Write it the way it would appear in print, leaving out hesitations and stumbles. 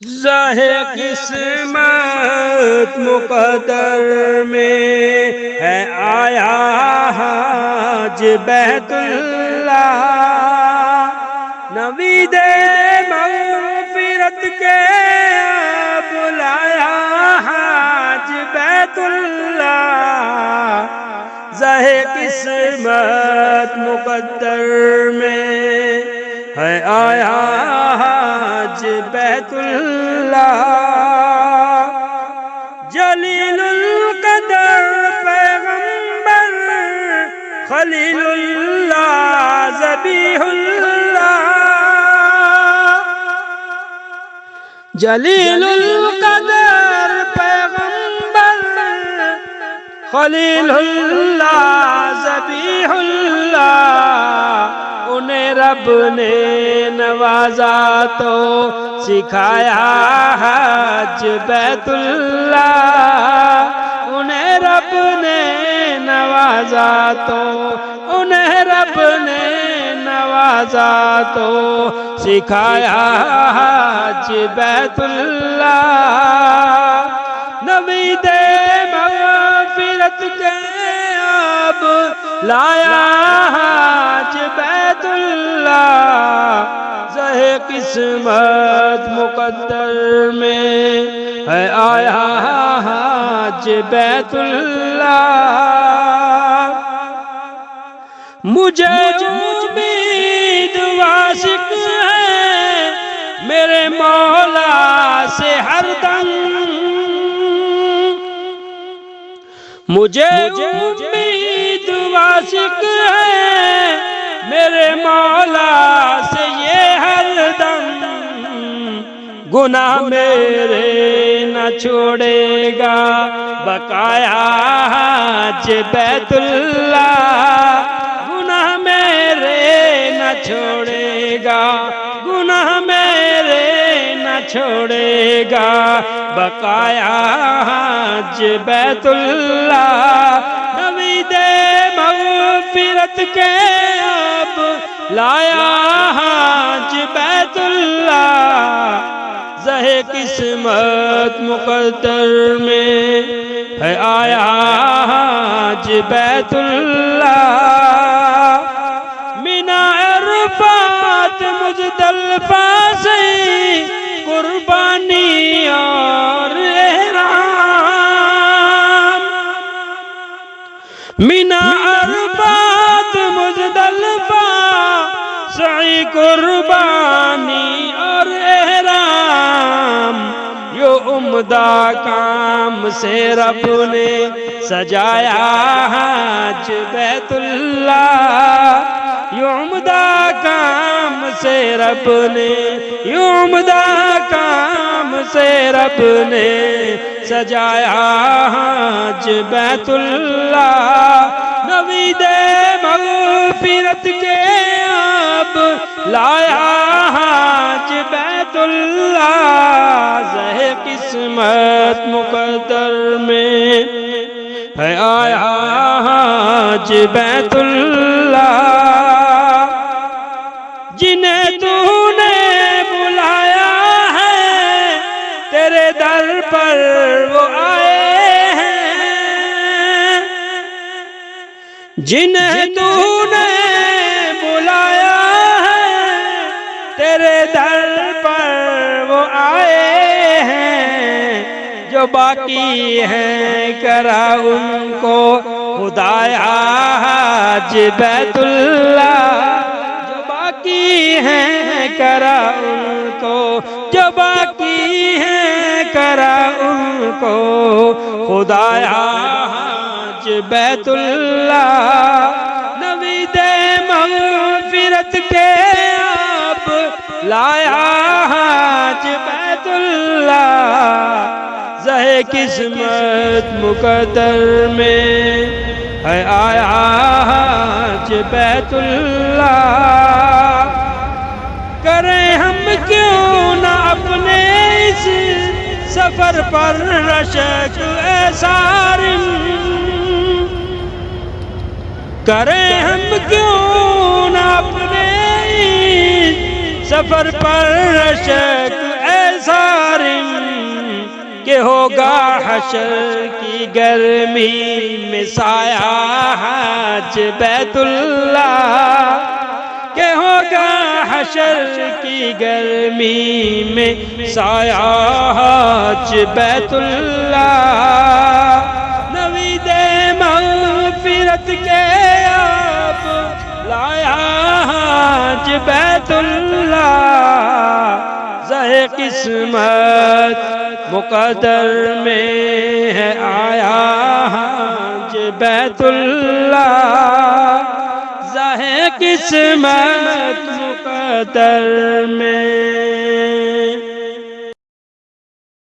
ظاہر قسمت مقدر میں ہے آیا حاج بیت اللہ، نوید مغفرت کے بلایا حاج بیت اللہ، ظاہر قسمت مقدر میں ہے آیا حاج بیت اللہ، جلیل القدر پیغمبر خلیل اللہ ذبیح اللہ، جلیل القدر پیغمبر خلیل اللہ ذبیح اللہ، انہیں رب نے نوازا تو سکھایا حج بیت اللہ، انہیں رب نے نوازا تو انہیں رب نے نوازا تو سکھایا حج بیت اللہ، نوید مغفرت کے اب لایا حج بیت اللہ، ظاہر قسمت مقدر میں ہے آیا حج بیت اللہ، مجھے امید واثق ہے میرے مولا سے ہر دم، مجھے امید واثق ہے میرے مولا سے یہ ہر دم، گناہ میرے نہ چھوڑے گا بقایا حج بیت اللہ، گناہ میرے نہ چھوڑے گا، گناہ میرے نہ چھوڑے گا بقایا حج بیت اللہ، نوید مغفرت کے اب لایا حج بیت اللہ، ظاہر قسمت مقدر میں ہے آیا حج بیت اللہ، مینا عرفات مزدلفہ سے قربانی اور احرام، مینا عرفات مزدلفہ سعی قربانی اور احرام، یہ عمدہ کام سے رب نے سجایا حج بیت اللہ، یہ عمدہ کام سے رب نے، یہ عمدہ کام سے رب نے سجایا حج بیت اللہ، نوید مغفرت کے اب لایا حج بیت اللہ، ظاہر قسمت مقدر میں ہے آیا حج بیت اللہ، جنہیں تو نے بلایا ہے تیرے در پر وہ آئے ہیں، جنہیں تو نے بلایا ہے تیرے در پر وہ آئے ہیں، جو باقی ہیں کرا ان کو خدایا حج بیت اللہ، جو باقی ہیں کرا ان کو، جو باقی ہیں کرا ان کو خدایا حج بیت اللہ، نوید مغفرت کے اب لایا حج بیت اللہ، ظاہر قسمت مقدر میں ہے آیا حج بیت اللہ، کریں ہم کیوں نہ اپنے اس سفر پر رشک اے سارم، کریں ہم کیوں نہ اپنے سفر پر رشک اے سارم، ہوگا حشر کی گرمی میں سایہ حج بیت اللہ، کہ ہوگا حشر کی گرمی میں سایہ حج بیت اللہ، نوید مغفرت کے اب لایا حج بیت اللہ، زہ قسمت مقدر میں ہے آیا حج بیت اللہ، زہ قسمت مقدر میں